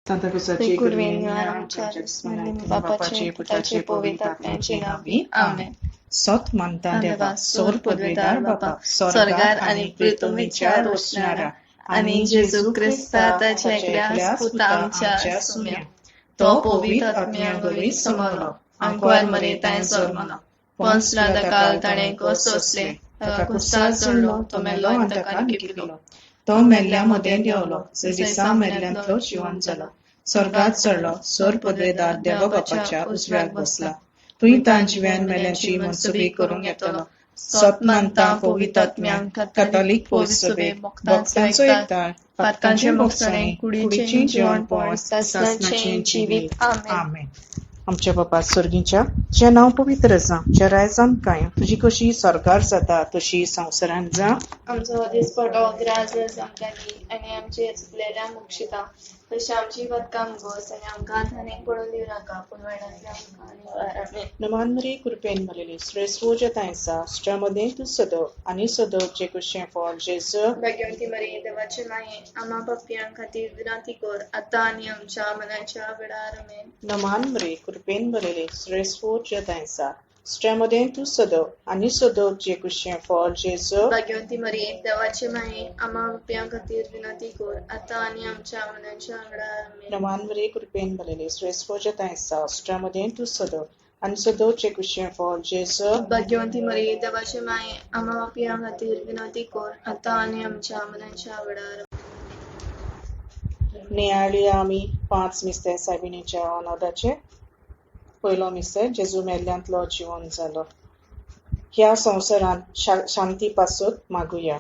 Santa Cruzची Curveni आमच्या Name बापाचे पुत्राचे पवित्र आत्म्याचे नावे आमेन. सत मानता देवा सौर पदवीदार बापा स्वर्गार आणि पृथ्वीच्या रोचणारा आणि जेजू ख्रिस्ताच्या एकल्यास पुता आमच्या सुम्या तो पवित्र आत्म्यावरी समोलो अंकवार मरेताय जल्मलो पंसला दकाल ताणे को सोसले ताका कुसार चढलो तो मेल्लो आणि ताका निकिलो तो मेल्ल्यामध्ये देवलो दिसा मेल्ल्यांतलो जिवंत जालो स्वर्गात चढलो सौर पदवीदार देवा बापाच्या उजव्याक बसला तुही तांजिव्यान मेल्यांची मनसुबी करूंक येतलो सत मानता पवित्र आत्म्यांक कॅथॉलिक पवित्र सभे भक्तांचो एकठांय पातकांचे मोक्षणे कुडीचें जेवणपण सासणाचें जिवीत आमेन. आमच्या बापा स्वर्गीच्या जे नाव पवित्र जावं जे राय जामकाय तुजी कशी सरकार जाता तशी संवसारान जा आमचो दिसपटो ग्रास आमकां दी आनी आमचे चुकलेल्या मोक्षिता तशी आमची बदकां घोस आनी आमकां थानेक पडून दिव नाका पूण वायटांतले आमकां नमान मरी कृपेन मलेली श्रेष्ठ जतायसा श्रमदे तू सदो आणि सदो जे कुशें फॉल जेजू भाग्यवंती मरी देवाचे माये आम्हा पापियां खातीर विनंती कर आता आनी आमच्या मनाच्या वेळार आमेन. नमान मरी कृपेन मलेली श्रेष्ठ जतायसा श्रमदे तू सदो आणि सदो जे कुशें फॉल जेजू भाग्यवंती मरी देवाचे माये आम्हा पापियां खातीर विनंती कर आता आनी आमच्या मनाच्या वेळार आमेन. नमान मरी कृपेन मलेली श्रेष्ठ जतायसा श्रमदे तू सदो आणि सदो जे कुशें फॉल जेजू भाग्यवंती मरी देवाचे माये आम्हा पापियां खातीर विनंती कर आता आनी आमच्या मनाच्या वेळार. नियाळी आमी 5 मिस्ते साबिणीच्या अनादाचे पयलो मिस्ते जेजू मेल्ल्यांतलो जिवन जालो ह्या संवसारान शांती पासत मागुया.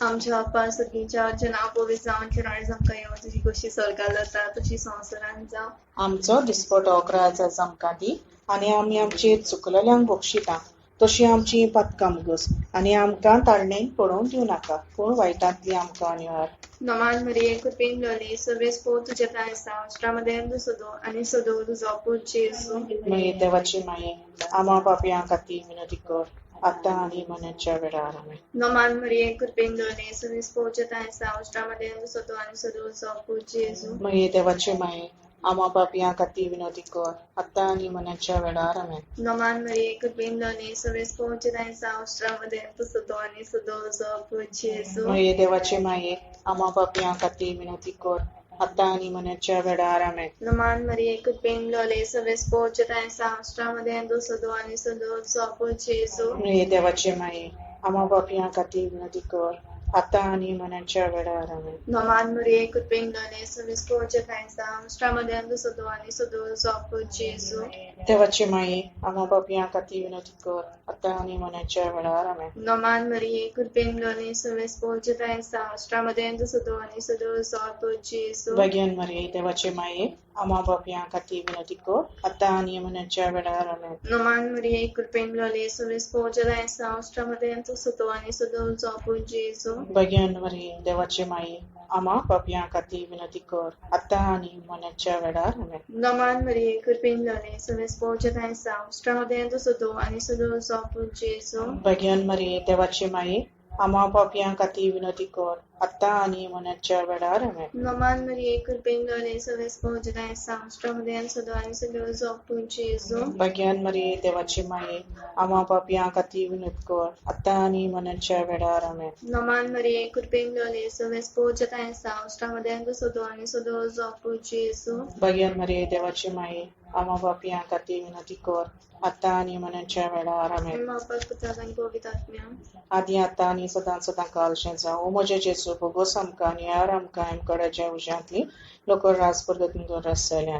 आमच्या बापा सगळीच्या जना पवित्र जावन चिराय आमकां येवन तुजी कशी सरकार जाता तशी संवसारान जावं. आमचो दिसपटो अकराज आमकां दी आनी आमी आमचे चुकलेल्यांक बक्षिता तशी आमची पातकां मुगस आनी आमकां ताळणेन पडोवन दिव नाका पूण वायटांतली आमकां निवार. नमान मरिये कृपेन लोली सवेस पो तुझ्या तायसा अष्टामध्ये सदो आणि सदो तुझो पूज जेजू माये देवाची माये आम्हा पापियां खातीर विनंती कर आता आनी मनाच्या वेळार आमेन. नमान मरिये कृपेन लोली सवेस पो तुझ्या तायसा अष्टामध्ये सदो आणि सदो तुझो पूज जेजू माये देवाची माये आम्हा पापियां खातीर विनंती कर आता आनी मनाच्या वेळार आमेन. नमान मरिये कृपेन लोली सवेस पो तुझ्या तायसा अष्टामध्ये सदो आणि सदो तुझो पूज जेजू माये देवाची माये आम्हा पापियां खातीर विनंती कर आता आनी मनाच्या वेळार आमेन. नमान मरिये कृपेन लोली सवेस पो तुझ्या तायसा अष्टामध्ये सदो आणि सदो तुझो पूज जेजू माये देवाची माये आम्हा पापियां खातीर विनंती कर आता आनी मनाच्या वेळार आमेन. नमान मरिये कृपेन लोली सवेस पो तुझ्या तायसा अष्टामध्ये सदो आणि सदो तुझो पूज जेजू देवाची माये आम्हा पापियां खातीर विनंती कर आता आनी मनाच्या वेळार आमेन. नमान मरिये कृपेन लोली सवेस पो तुझ्या तायसा अष्टामध्ये सदो आणि सदो तुझो पूज जेजू भाग्यवान मरिये देवाची माये आम्हा पापियां खातीर विनंती कर आता आनी मनाच्या वेळार आमेन. नमान मरिये कृपेन लोली सवेस पो तुझ्या तायसा अष्टामध्ये सदो आणि सदो तुझो पूज जेजू भाग्यवान मरिये देवाची माये आम्हा पापियां खातीर विनंती कर आता आनी मनाच्या वेळार आमेन. नमान मरिये कृपेन लोली सवेस पो तुझ्या तायसा अष्टामध्ये सदो आणि सदो तुझो पूज जेजू भाग्यवान मरिये देवाची माये आम्हा पापियां खातीर विनंती कर आता आनी मनाच्या वेळार आमेन. नमान मरिये कृपेन लोली सवेस पो तुझ्या तायसा अष्टामध्ये सदो आणि सदो तुझो पूज जेजू भाग्यवान मरिये देवाची माये आम्हा पापियां खातीर विनंती कर आता आनी मनाच्या वेळार आमेन. नमान मरिये कृपेन लोली सवेस पो तुझ्या तायसा अष्टामध्ये सदो आणि सदो तुझो पूज जेजू भाग्यवान मरिये देवाची माये आम्हा पापियां खातीर विनंती कर आता आनी मनाच्या वेळार आमेन. बापाक पुत्राक आनी पवित्र आत्म्यांक आदी आतां आनी सदां कालशें जावं. ओ म्हजे जेजू भोगोस आमकां आनी यार आमकां आमकडेच्या उज्यांतली लोक राजपरगतीन रस जाल्या.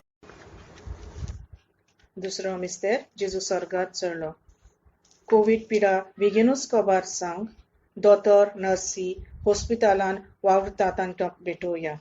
दुसरो मिस्तेर जेजू स्वर्गात चडलो. कोविड पिडा बेगीनूच खबर सांग दोतोर नर्सी हॉस्पिटलान वावरता तांकां भेटोवया.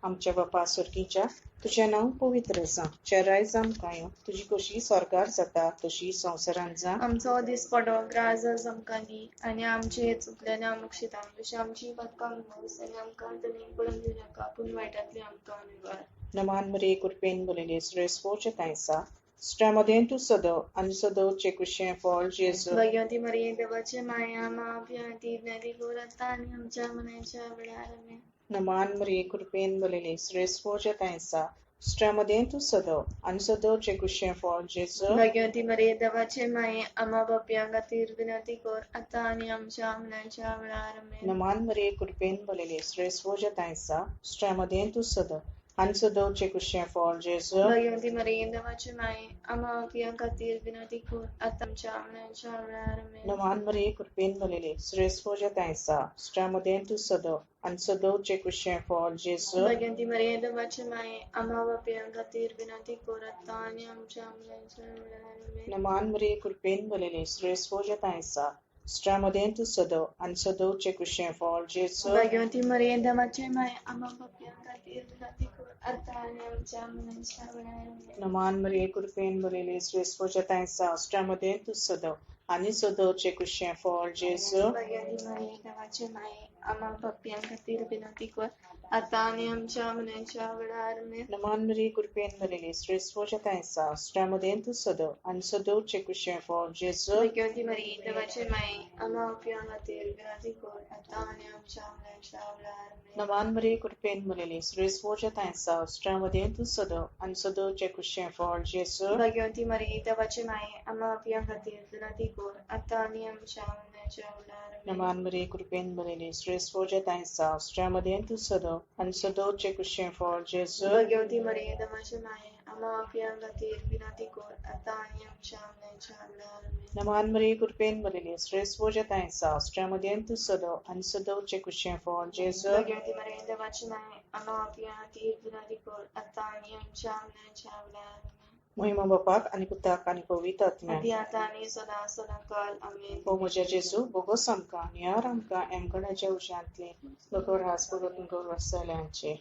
आमच्या बापा सुर्गीच्या तुजें नांव पवित्र जावं. जे राय आमकां तुजी कशी सरकार जाता तशी संवसारान जा. आमचो दिसपटो ग्रास आमकां दी आनी आमचे चुकलेल्या मोक्षिता तशी आमची बदकां घोस आनी आमकां थानेक पडोवन दिव नाका पूण वायटांतली आमकां निवार. नमान मरिये कृपेन मलेली श्रेष्ठ तायसा श्रमदे तू सदो आणि सदो चे कुशें फॉल जेजू भाग्यवंती मरिये देवाचे माये आम्हा पापियां खातीर विनंती कर आता आनी आमच्या मनाच्या वेळार आमेन. नमान मरी कृपेन बलेले srespoja tainsa stramadien tu sado ansado chegushen for Jesu Bhagavati Maria Davache Mai Amma Bapyanga Tirvinati Kor Ataniam Shamnancha Valarame नमान मरी कृपेन बलेले srespoja tainsa stramadien tu sado ansado chegushen for Jesu Bhagavati Maria Davache Mai Amma Bapyanga Tirvinati Kor Atam Shamnancha Valarame नमान मरी कृपेन बलेले srespoja tainsa stramadien tu sado ansado chegushen for Jesu Bhagavati Maria Davache Mai Amma Bapyanga Tirvinati Kor Ataniam Shamnancha Valarame नमान मरी कृपेन बलेले srespoja tainsa stramadien tu sado ansado chegushen for Jesu Bhagavati Maria Davache Mai Amma Bapyanga Tirvinati Kor Ataniam Shamnancha Valarame नमान मरी कृपेन बलेले srespoja tainsa stramadien tu sado ansado chegushen for Jesu Bhagavati Maria Davache Mai Amma Bapyanga Tirvinati Kor Ataniam Shamnancha Valarame नमान मरी कृपेन बलेले srespoja tainsa stramadien tu sado ansado chegushen for Jesu Bhagavati Maria Davache Mai Amma Bapyanga Tirvinati Kor Ataniam Shamnancha Valarame नमान मरी कृपेन बलेले srespoja tainsa stramadien tu sado ansado chegushen for Jesu Bhagavati Maria Davache Mai Amma Bapyanga Tirvinati Kor Ataniam Shamnancha Valarame नमान मरी कृपेन बलेले srespoja tainsa stramadien tu sado ansado chegushen for Jesu Bhagavati Maria Davache Mai Amma Bapyanga Tirvinati Kor Ataniam Shamnancha Valarame नमान मरी कृपेन बलेले srespoja tainsa stramadien tu sado ansado chegushen for Jesu Bhagavati Maria Davache Mai Amma Bapyanga Tirvinati Kor Ataniam Shamnancha Valarame Muhima Bapak ani Putak ani Pavita Atman Adi Atani Sada Sadakal Amen O Moja Jesu Bogosamka Niaramka Emganaja Ushantli Lokor Haspogatun Gorvasalanche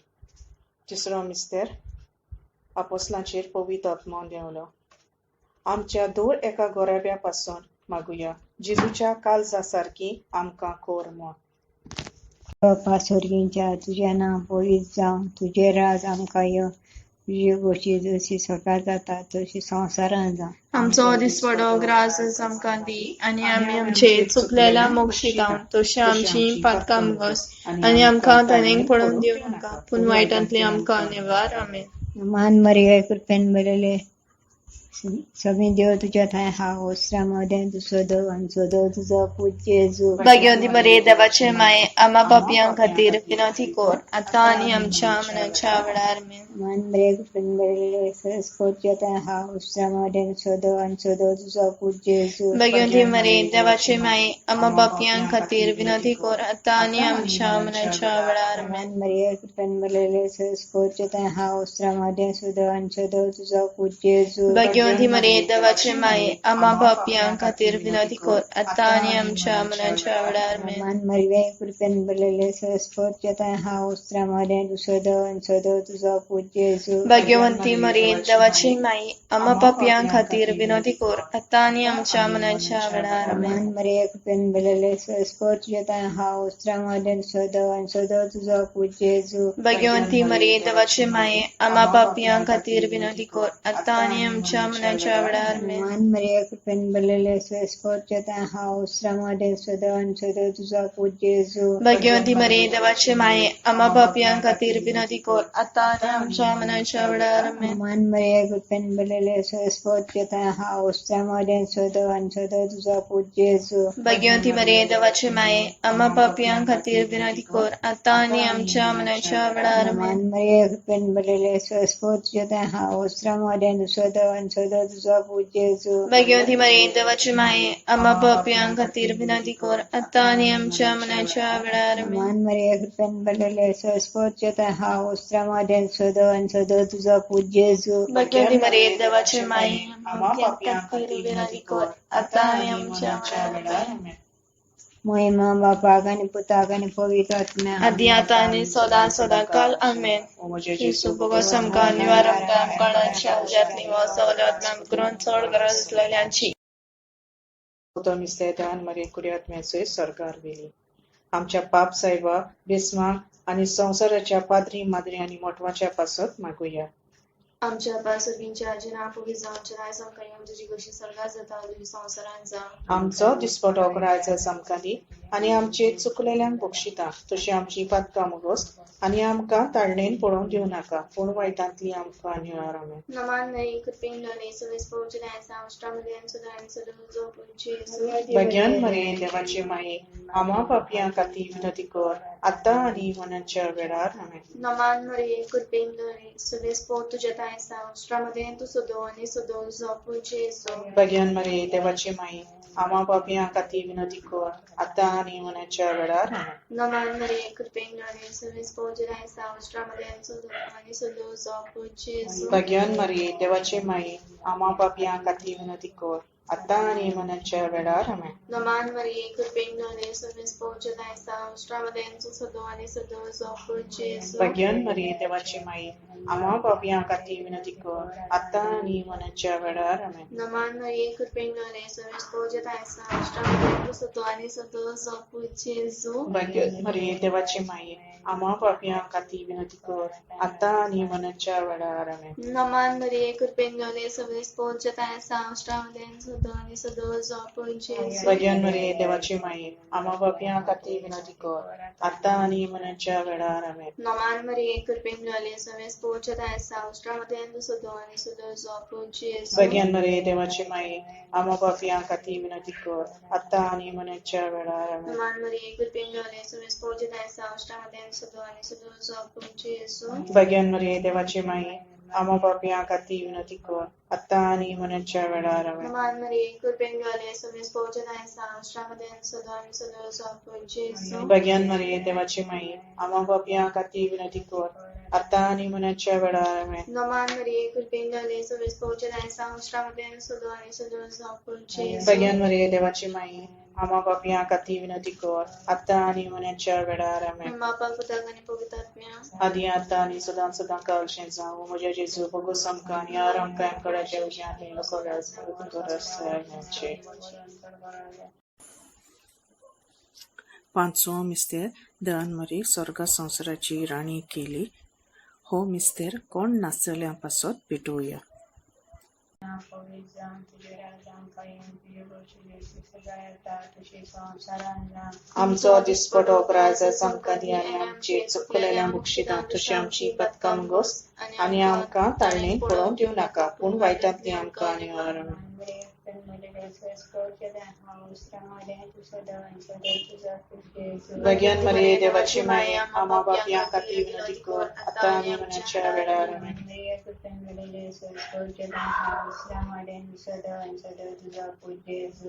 तिसरा mister अपोस्लांचेर पवित्र आत्मा देवलो आमच्या दर एका गोराब्यापासून मागुया जेजूच्या काळजासारखी आमकां core म्हूण बापा स्वर्गींच्या तुझें नांव पवित्र जावं तुझें राज आमकां यो तुझी गोष्टी जशी सकाळ जाता तशी संवसारांत जावं आमचो दिसवडो ग्रास आमकां दी आनी आमी आमचे चुकलेल्या मोक्षितांव तशी आमची पातकां मुगोस आनी आमकां धनीक पडोवन दिव नाका पूण वायटांतली आमकां निवार आमेन मान मरिये कृपेन बरयले सगळी देव तुझ्या थंय हांव ओस्त्रा मदें तुजो देव आमचो देव तुजो पूज्य जेजू Bhagavati Maria देवाचे माये आमा पापयां खातीर विनंती कोर आतां आनी आमच्या मनाच्या वेळार आमेन मान मरिये कृपेन बरयले सरस्वतीच्या थंय हांव ओस्त्रा मदें तुजो देव आमचो देव तुजो पूज्य जेजू Bhagavati Maria देवाचे माये आमा पापयां खातीर विनंती कोर आतां आनी आमच्या मनाच्या वेळार आमेन मान मरिये कृपेन बरयले सरस्वतीच्या थंय हांव ओस्त्रा मदें तुजो देव आमचो देव तुजो पूज्य जेजू Bhagavati Maria देवाचे माये आमा पापयां खातीर विनंती कोर आतां आनी आमच्या मनाच्या वेळार आमेन मान मरिये कृपेन बरयले सरस्वतीच्या थंय हांव ओस्त्रा मदें तुजो देव आमचो देव तुजो पूज्य जेजू Bhagavati Maria देवाचे माये आमा पापयां खातीर विनंती कोर आतां आनी आमच्या मनाच्या वेळार आमेन मान मरिये कृपेन बरयले सरस्वतीच्या थंय हांव ओस्त्रा मदें तुजो देव आमचो देव तुजो पूज्य जेजू Bhagavati Maria देवाचे माये आमा पापयां खातीर विनंती कोर आतां आनी आमच्या मनाच्या वेळार आमेन मान मरिये कृपेन बरयले सरस्वतीच्या थंय हांव ओस्त्रा मदें तुजो देव आमचो देव तुजो पूज्य जेजू Bhagavati Maria देवाचे माये आमा पापयां खातीर विनंती कोर आतां आनी आमच्या मनाच्या वेळार आमेन मान मरिये कृपेन बरयले सरस्वतीच्या थंय हांव ओस्त्रा मदें तुजो देव आमचो देव तुजो पूज्य जेजू Bhagavati Maria देवाचे माये आमा पापयां खातीर विनंती कोर आतां आनी आमच्या मनाच्या वेळार आमेन मान मरिये कृपेन बरयले सरस्वतीच्या थंय हांव ओस्त्रा मदें तुजो देव आमचो देव तुजो पूज्य जेजू Bhagavati Maria देवाचे माये आमा पापयां खातीर विनंती कोर आतां आनी आमच्या मनाच्या वेळार आमेन मान मरिये कृपेन बरयले सरस्वतीच्या थंय हांव ओस्त्रा मदें तुजो देव आमचो देव तुजो पूज्य जेजू Bhagavati Maria देवाचे माये आमा पापयां खातीर विनंती कोर आतां आनी आमच्या वेळार आमेन महिमा बापाक आनी पुताक आनी पवित्र आत्म्याक आदी आतां आनी सदां सदांकाल आमेन O Moja येसू Jesu बोगोस आमकां निवार आमकां आमकां उज्यांतली वा सवलत करून चड गरज आसलेल्यांची तो मिस्टर दान मरे कुर्यात्म्याचे सरकार वेली आमच्या पाप साहेबा बिस्मा आणि संसाराच्या पाद्री माद्री आणि मोठवाच्या पासत मागुया आमच्या पासुर्गींच्या आजीनापोगी जावच्या राय समकायम तुझी कशी सर्गात जाता तुझी संवसारांचा आमचो दिसपटोक रायचा समकाली आनी आमचे चुकलेल्यांक बक्षिता तशी आमची पातकां मोगोस आनी आमकां ताळणेन पडोवन दिवं नाका पूण वायटांतली आमकां निवार आमेन. नमान नाही कृपेन लोणी सवेस पोवचे रायचा अष्टामध्ये सुदान सदन जो पुंचे भगवान मरिये देवाची माये आम्हा पापियां खातीर विनंती कर आतां आनी मरणाच्या वेळार आमेन. नमान मरिये कृपेन लोणी सवेस पोव तुझ्या तायसा अष्टामध्ये तू सदो आणि सदो जो पुंचे भगवान मरिये देवाची माये आम्हा पापियां खातीर विनंती कर आतां आनी मरणाच्या वेळार आमेन. नमान मरिये कृपेन लोणी सवेस पोवचे रायचा अष्टामध्ये सदो आणि सदो जो पुंचे भगवान मरिये देवाची माये आम्हा पापियां खातीर विनंती कर आतां आनी मरणाच्या वेळार आमेन. नमान मरिये कृपेन लोणी सवेस पोवचे रायचा अष्टामध्ये सदो आणि सदो जो पुंचे भगवान मरिये देवाची माये आम्हा पापियां खातीर विनंती कर आतां आनी मरणाच्या वेळार आमेन. नमान मरिये कृपेन लोणी सवेस पोवचे रायचा अष्टामध्ये सदो आणि सदो जो पुंचे भगवान मरिये देवाची माये आम्हा पापियां खातीर विनंती कर आतां आनी मरणाच्या वेळार आमेन. नमान मरिये कृपेन लोणी सवेस पोवचे रायचा अष्टामध्ये सदो आणि सदो जो पुंचे भगवान मरिये देवाची माये आम्हा पापियां खातीर विनंती कर आतां आनी मरणाच्या वेळार आमेन. नमान मरिये कृपेन लोणी सवेस पोवचे रायचा अष्टामध्ये सदो आणि सदो जो पुंचे भगवान मरिये देवाची माये आम्हा पापियां खातीर विनंती कर आतां आनी मरणाच्या वेळार आमेन. नमान मरिये कृपेन लोणी सवेस पोवचे रायचा अष्टामध्ये सदो आणि सदो जो पुंचे भगवान मरिये देवाची माये आम्हा पापियां खातीर विनंती कर आतां आनी मरणाच्या वेळार आमेन. नमान मरिये कृपेन लोणी सवेस पोवचे रायचा अष्टामध्ये सदो आणि सदो जो पुंचे भगवान मरिये देवाची माये आम्हा पापियां खातीर विनंती कर आतां आनी मरणाच्या वेळार आमेन. नमान मरिये कृपेन लोणी सवेस पोवचे रायचा अष्टामध्ये सदो आणि सदो जो पुंचे भगवान मरिये देवाची माये आम्हा पापियां खातीर विनंती कर आतां आनी मरणाच्या वेळार आमेन. बापाक पुताक आणि पवित्र आत्म्या आदी आतां आनी सदां सदां कालशें जावं म्हज्या जेजू बगूस आमकां आनी आमकां आमकडे जेवज्यांनी लोकराज परतुरसचे. पांचवो मिस्तेर दळण मरी स्वर्ग संवसाराची राणी केली. हो मिस्तेर कोण नासलेल्या पासत पेटोवया. आमचो दिसपटोक रायजा समकादी आनी आमची चुकलेल्या बक्षितां तशी आमची पदकां मुगोस आनी आमकां ताळणेन पडोवन दिवं नाका पूण वायटांतली आमकां निवार आमेन. भगवान मरिये देवाची माये आम्हा पापियां खातीर विनंती कर आतां आनी मरणाच्या वेळार आमेन.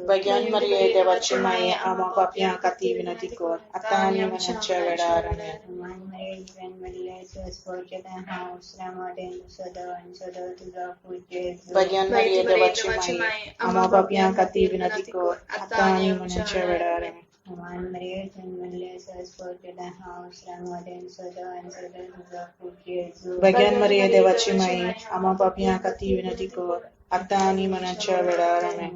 भगवान मरिये देवाची माये आम्हा पापियां खातीर विनंती कर आतां आनी मरणाच्या वेळार आमेन. भगवान मरिये देवाची माये आम्हा पापियां खातीर विनंती कर आतां आनी मरणाच्या वेळार आमेन. भगवान मरिये देवाची माये आम्हा पापियां खातीर विनंती कर आतां आनी मरणाच्या वेळार आमेन.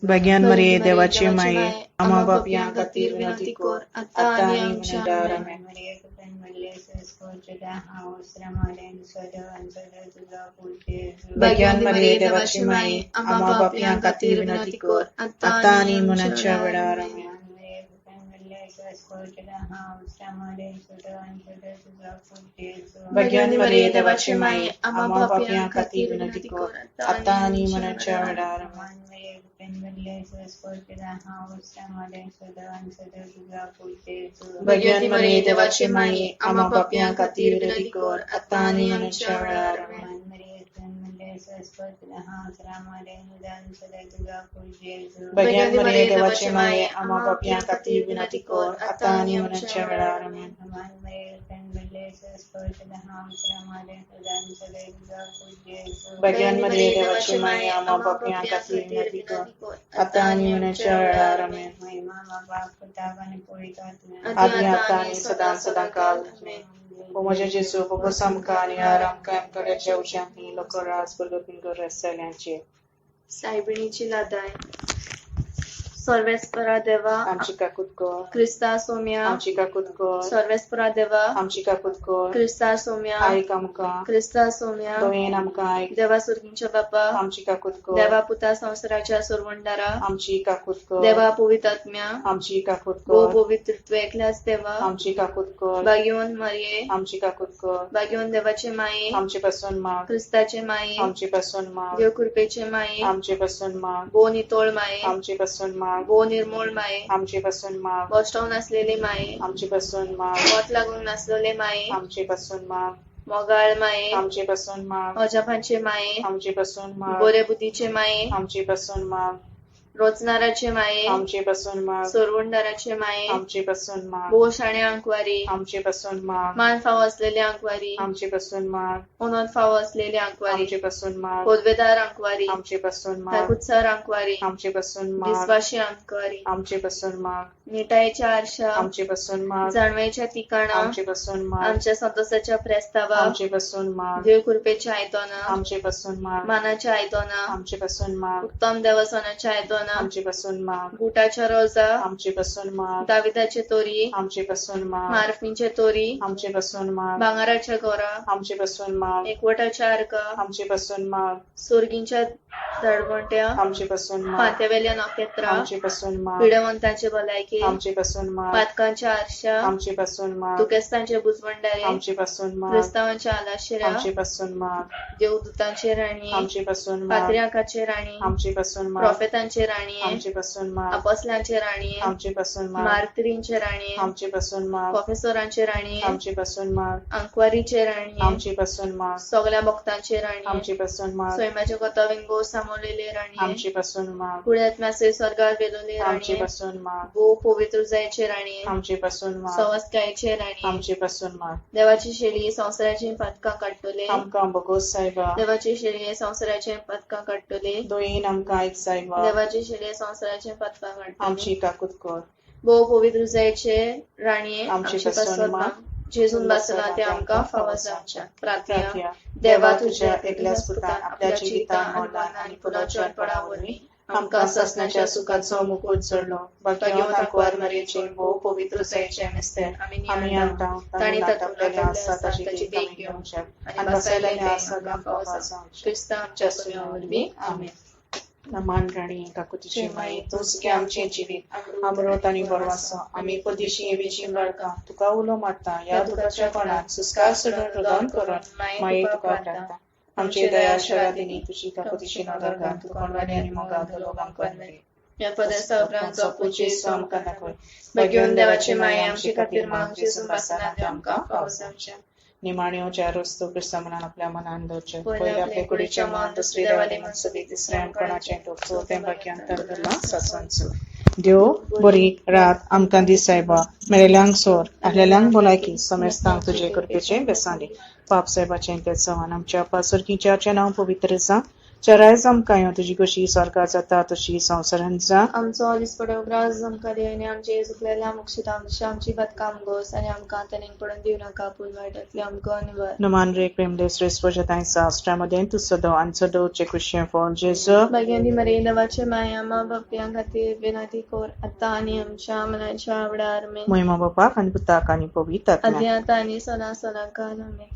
भगवान मरिये देवाची माये आम्हा पापियां खातीर विनंती कर आतां आनी मरणाच्या वेळार आमेन. भगवान मरिये देवाची माये आम्हा पापियां खातीर विनंती कर आतां आनी मरणाच्या वेळार आमेन. भगवान मरिये देवाची माये आम्हा पापियां खातीर विनंती कर आतां आनी मरणाच्या वेळार आमेन. भगवान मरिये देवाची माये आम्हा पापियां खातीर विनंती कर आतां आनी मरणाच्या वेळार आमेन. भगवान मरिये देवाची माये आम्हा पापियां खातीर विनंती कर आतां आनी मरणाच्या वेळार आमेन. भगवान मरिये देवाची माये आम्हा पापियां खातीर विनंती कर आतां आनी मरणाच्या वेळार आमेन. आदी आतां आनी सदां सदां काल आमेन. ओ म्हज्या जेजू बगूस आमकां आनी आमकां आमकडे जेवज्यांनी लोकराज परगतीन कर रस्त्याल्यांचेर. सायबिणीची लादाय सर्वेस्परा देवा आमची काकूत कर क्रिस्ता सोम्या आमची काकूत कर सर्वेस्परा देवा आमची काकूत कर क्रिस्ता सोम्या आयक आमकां क्रिस्ता सोम्या दोयेन आमकां आयक देवा सुर्गींच्या बापा आमची काकूत कर देवा पुता संवसाराच्या सुरवंडारा आमची काकूत कर देवा पवितात्म्या आमची काकूत गो कर पवित्रत्व एकल्याच देवा आमची काकूत कर भाग्यवन मरिये आमची काकूत कर भाग्यवन देवाचे माये आमचे पासून माग क्रिस्ताचे माये आमचे पासून माग देव कृपेचे माये आमचे पासून माग बो नितोळ माये आमचे पासून माग बो निर्मळ माये आमचे पासून माग गोष्टावून असलेले माये आमचे पासून माग पोट लागून नासलेले माये आमचे पासून माग मोगाळ माये आमचे पासून माग अजापांचे माये आमचे पासून माग बोरे बुद्धीचे माये आमचे पासून माग रोचणाराचे माये आमचे पासून माग सोरवंडाराचे माये आमचे पासून माग बो शाणे अंकवारी आमचे पासून माग मान फाव असलेले अंकवारी आमचे पासून माग उन्नत फाव असलेले अंकवारी आमचे पासून माग पदवेदार अंकवारी आमचे पासून माग ताकुत्सार अंकवारी आमचे पासून माग विश्वासी अंकवारी आमचे पासून माग निटायच्या आरशा आमचे पासून माग जाणवेच्या ठिकाणा आमचे पासून माग आमच्या संतोषाच्या प्रेस्तावा आमचे पासून माग देव कृपेच्या आयतोना आमचे पासून माग मानाच्या आयतोना आमचे पासून माग उत्तम देवसनाच्या आयतोना आमचे पासून माग बुटाच्या रोजा आमचे पासून माग दाविदाचे तोरी आमचे पासून माग मार्फींचे तोरी आमचे पासून माग भांगाराच्या गोरा आमचे पासून माग एकवटाच्या आरका आमचे पासून माग सुर्गींच्या धडवंट्या आमचे पासून माग फांत्यावेल्या नखेत्रा आमचे पासून माग पिडवंतांचे भलायकी आमचे पासून माग पातकांच्या आरशा आमचे पासून माग तुकेस्तांचे बुजवंडारे आमचे पासून माग क्रिस्तावांच्या आलाशिरा आमचे पासून माग देवदूतांचे राणी आमचे पासून माग पात्र्याकाचे राणी आमचे पासून माग प्रॉफेतांचे राणी आमचे पासून माग अपसलांचे राणी आमचे पासून माग मार्तरींचे राणी आमचे पासून माग प्रोफेसरांचे राणी आमचे पासून माग अंकवारीचे राणी आमचे पासून माग सगळ्या भक्तांचे राणी आमचे पासून माग स्वयंमाचे कोताविंगो सामोलेले राणी आमचे पासून माग पुण्यात मासे स्वर्गात गेलेले आमचे राणी पासून माग गो पवित्र जायचे राणी आमचे पासून माग सवस्कायचे राणी आमचे पासून माग देवाची शेळी संसाराची पदकां काडटले आमकां बगोस सायबा देवाची शेळी संसाराचे पदकां काडटले दोयीन आमकां आयक सायबा देवाची शेळी संसाराचे पदकां काडटले आमची काकूत कर भोव पवित्र जायचे राणी आमचे आमचे पासून पासोदमा माग जेजून बसला ते आमकां फावो जावच्या प्रार्थना प्रार्थना देवा तुझ्या एकल्याच पुतान आपल्या जिवितान मोलान आनी पुनर्जन्मपणा वरवीं आमकां ससनाच्या सुखाचो मुकुट चडलो भाग्यवान आंकवार मरेचे भोव पवित्र जायचे मेस्तेर आमी आणटा ताणी तत्वलेले आसा ताची देख घेवच्या आनी बसयलेले आसा फावो जावच्या क्रिस्ता आमच्या सोया वरवीं आमेन. मान राणी काकुतीची माई तूच घे आमचे जिवीत अमृत आणि बरवासो आमी पदिशी येवीची बाळकां तुका उलो मारता या दुखाच्या कोणाक सुस्कार सोडून रुदन करून माये तुका प्रार्थना आमची दया शरादिनी तुझी काकुतीची नदरगां तू कोणवाडी आणि मोगा लोकांक वंदे या पदार्था उपरांत जपूचे आमकां दाखय भाग्यवान देवाचे माये आमचे खातीर माग जेजून बसना ते आमकां फावो जावच्या निमाण्यो चार वस्तू क्रिस्ता मनान आपल्या मनान दवरचे पयले पयले आपले आपले कुडीचे मन दुसरे देवाले मन सदी तिसरे कोणाचे टोक चौथे बाकी अंतरगला ससवंचो देव बरी रात आमकां दीस सायबा मेरेल्यांक सोर ahलेल्यांक भलायकी समेस्तांक तुजे कृपेचे बेसांदी पाप सायबाचें तें सवन आमच्या पासुरकीच्या नांव पवित्र जा चरायज आमकां यो तुजी कशी स्वर्गात जाता तशी संवसारांत जा आमचो दिसपडो ग्रास आमकां दी आनी आमचे चुकलेल्या मुक्षिता आमची बदकां गोस आनी आमकां तेनेक पडून दिव नाका पूण वायटांतली आमकां निवार नुमान रे प्रेमले श्रेष्ठ ताई शास्त्रामध्ये तू सदो आमचो दोचे क्रिश्चन फॉर जेजू भाग्यवंती मरिये देवाचे माया मा बापयां खातीर विनंती कर आतां आनी आमच्या मनाच्या आवडार आमेन. महिमा बापाक आनी पुताक आनी पवित्र आत्म्याक. आदी आतां आनी सदां सदां काल आमेन.